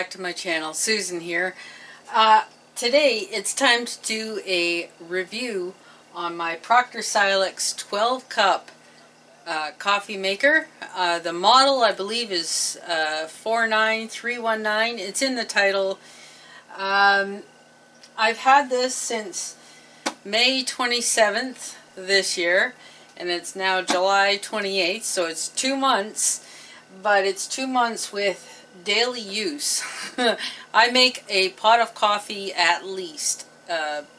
back to my channel. Susan here. Today it's time to do a review on my Proctor Silex 12 cup coffee maker. The model I believe is 49319. It's in the title. I've had this since May 27th this year, and it's now July 28th, so it's 2 months, but it's 2 months with daily use. I make a pot of coffee at least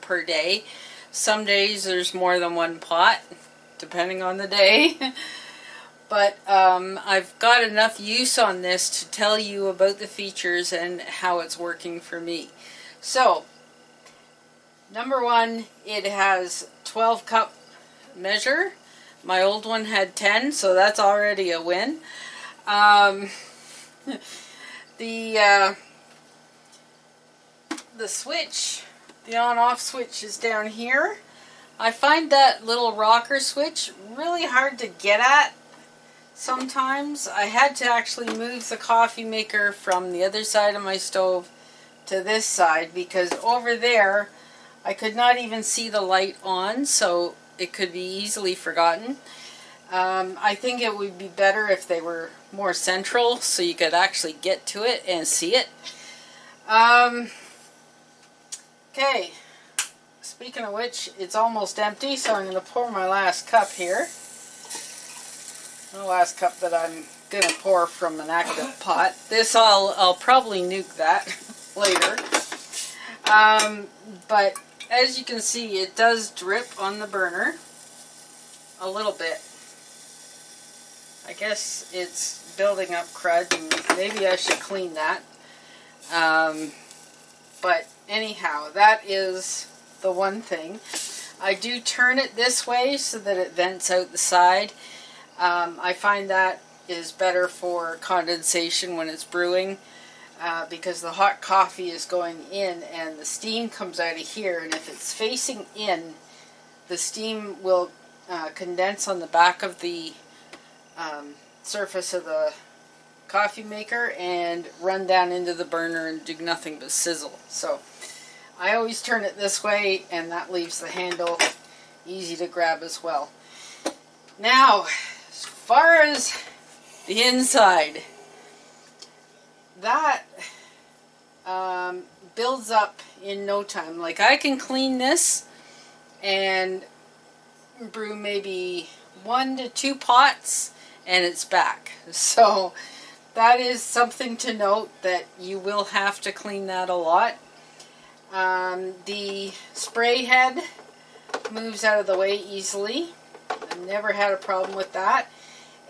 per day. Some days there's more than one pot, depending on the day. But I've got enough use on this to tell you about the features and how it's working for me. So, number one, it has 12 cup measure. My old one had 10, so that's already a win. The switch, the on-off switch, is down here. I find that little rocker switch really hard to get at sometimes. I had to actually move the coffee maker from the other side of my stove to this side because over there I could not even see the light on, so it could be easily forgotten. I think it would be better if they were more central so you could actually get to it and see it. Okay, speaking of which, it's almost empty, so I'm going to pour my last cup here. The last cup that I'm going to pour from an active pot. This I'll probably nuke that later. But as you can see, it does drip on the burner a little bit. I guess it's building up crud, and maybe I should clean that. But anyhow, that is the one thing. I do turn it this way so that it vents out the side. I find that is better for condensation when it's brewing, because the hot coffee is going in and the steam comes out of here, and if it's facing in, the steam will condense on the back of the surface of the coffee maker and run down into the burner and do nothing but sizzle. So I always turn it this way, and that leaves the handle easy to grab as well. Now, as far as the inside, that builds up in no time. Like, I can clean this and brew maybe 1 to 2 pots and it's back. So that is something to note, that you will have to clean that a lot. The spray head moves out of the way easily. I've never had a problem with that.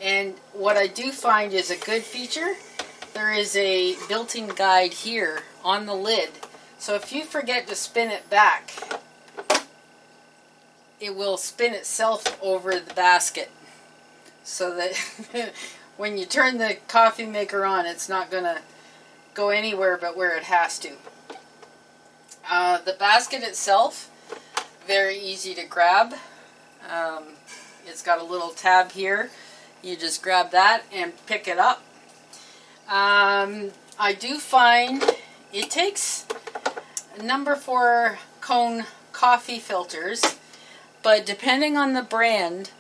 And what I do find is a good feature, there is a built-in guide here on the lid. So if you forget to spin it back, it will spin itself over the basket, so that when you turn the coffee maker on, it's not going to go anywhere but where it has to. The basket itself, very easy to grab. It's got a little tab here. You just grab that and pick it up. I do find it takes number 4 cone coffee filters, but depending on the brand,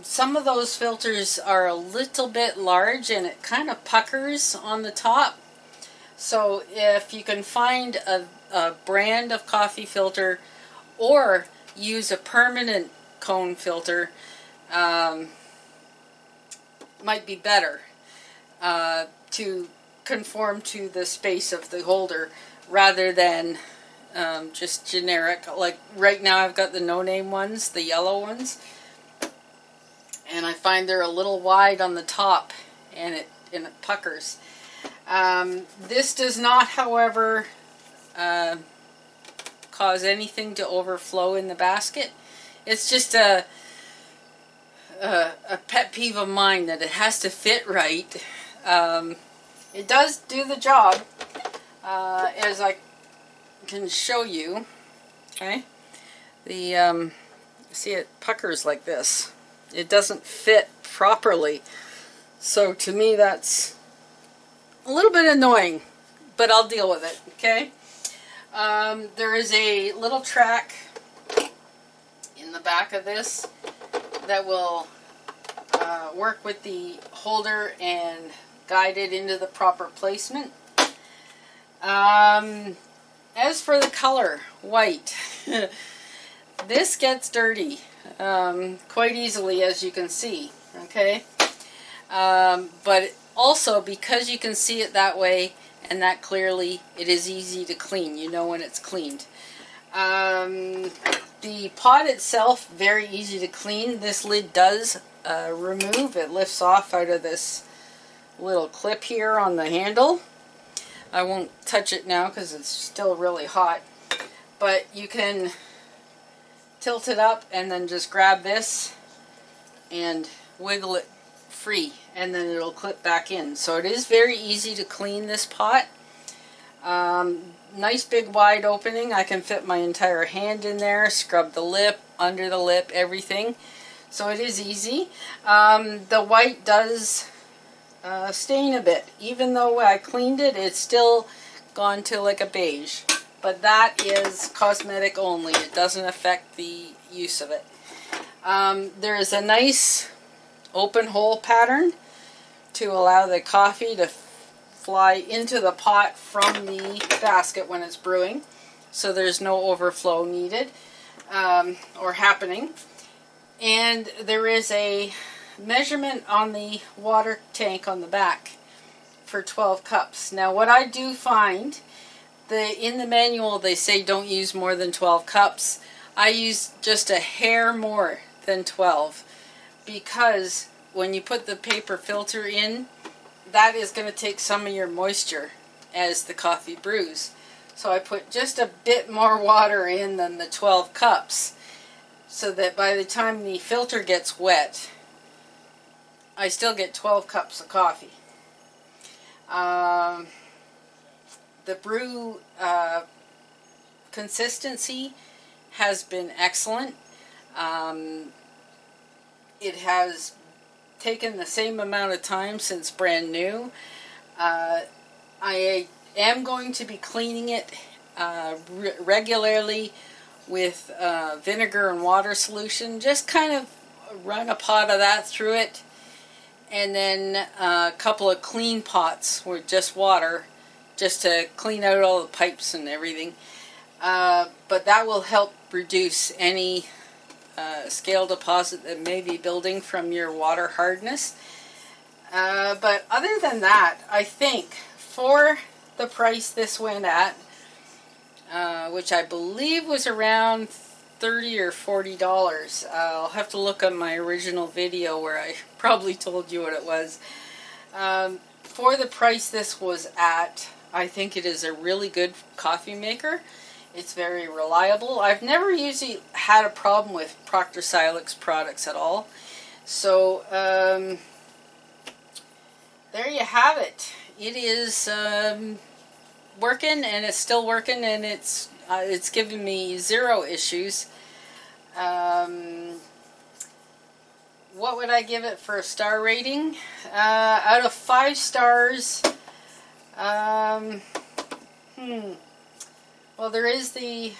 some of those filters are a little bit large and it kind of puckers on the top. So if you can find a brand of coffee filter or use a permanent cone filter, might be better to conform to the space of the holder rather than just generic. Like right now I've got the no-name ones, the yellow ones, and I find they're a little wide on the top and it puckers. This does not, however, cause anything to overflow in the basket. It's just a pet peeve of mine that it has to fit right. It does do the job, as I can show you. Okay, see, it puckers like this. It doesn't fit properly, so to me that's a little bit annoying. but I'll deal with it, okay? There is a little track in the back of this that will work with the holder and guide it into the proper placement. As for the color, white, this gets dirty quite easily, as you can see, okay? But also, because you can see it that way and that clearly, it is easy to clean. You know when it's cleaned. The pot itself, very easy to clean. This lid does remove. It lifts off out of this little clip here on the handle. I won't touch it now because it's still really hot. But you can tilt it up and then just grab this and wiggle it free, and then it'll clip back in. So it is very easy to clean this pot. Nice big wide opening. I can fit my entire hand in there, scrub the lip, under the lip, everything. So it is easy. The white does stain a bit. Even though I cleaned it, it's still gone to like a beige. But that is cosmetic only. It doesn't affect the use of it. There is a nice open hole pattern to allow the coffee to fly into the pot from the basket when it's brewing. So there's no overflow needed or happening. And there is a measurement on the water tank on the back for 12 cups. Now what I do find, in the manual they say don't use more than 12 cups. I use just a hair more than 12 because when you put the paper filter in, that is going to take some of your moisture as the coffee brews. So I put just a bit more water in than the 12 cups so that by the time the filter gets wet, I still get 12 cups of coffee. The brew consistency has been excellent. It has taken the same amount of time since brand new. I am going to be cleaning it regularly with vinegar and water solution. Just kind of run a pot of that through it, and then a couple of clean pots with just water, just to clean out all the pipes and everything. But that will help reduce any scale deposit that may be building from your water hardness. But other than that, I think for the price this went at, which I believe was around $30 or $40. I'll have to look on my original video where I probably told you what it was. For the price this was at, I think it is a really good coffee maker. It's very reliable. I've never usually had a problem with Proctor Silex products at all. So there you have it. It is working, and it's still working, and it's given me 0 issues. What would I give it for a star rating? Out of 5 stars, well, there is the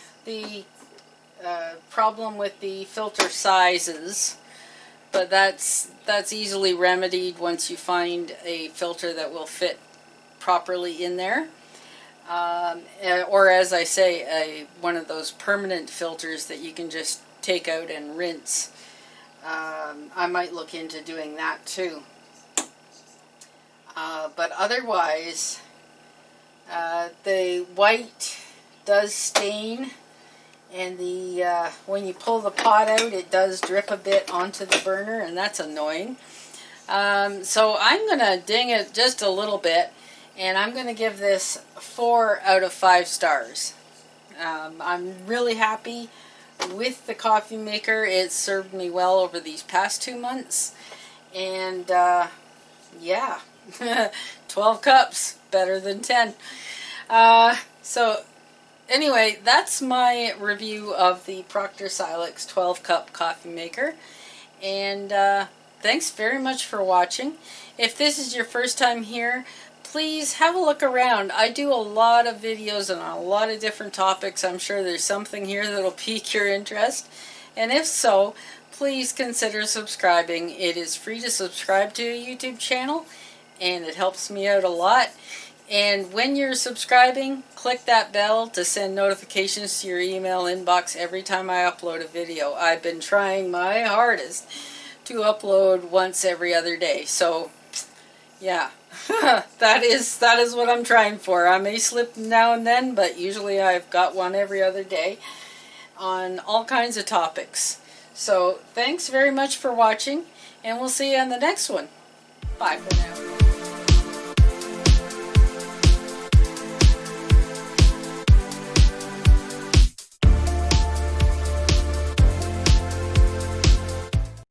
problem with the filter sizes, but that's easily remedied once you find a filter that will fit properly in there. Or as I say, one of those permanent filters that you can just take out and rinse. I might look into doing that too. But otherwise, the white does stain, and when you pull the pot out, it does drip a bit onto the burner, and that's annoying. So I'm going to ding it just a little bit, and I'm going to give this 4 out of 5 stars. I'm really happy with the coffee maker. It served me well over these past 2 months, and yeah, 12 cups, better than 10. So anyway, that's my review of the Proctor Silex 12 cup coffee maker, and thanks very much for watching. If this is your first time here, please have a look around. I do a lot of videos on a lot of different topics. I'm sure there's something here that'll pique your interest. And if so, please consider subscribing. It is free to subscribe to a YouTube channel, and it helps me out a lot. And when you're subscribing, click that bell to send notifications to your email inbox every time I upload a video. I've been trying my hardest to upload once every other day. So, yeah, that is what I'm trying for. I may slip now and then, but usually I've got one every other day on all kinds of topics. So, thanks very much for watching, and we'll see you on the next one. Bye for now.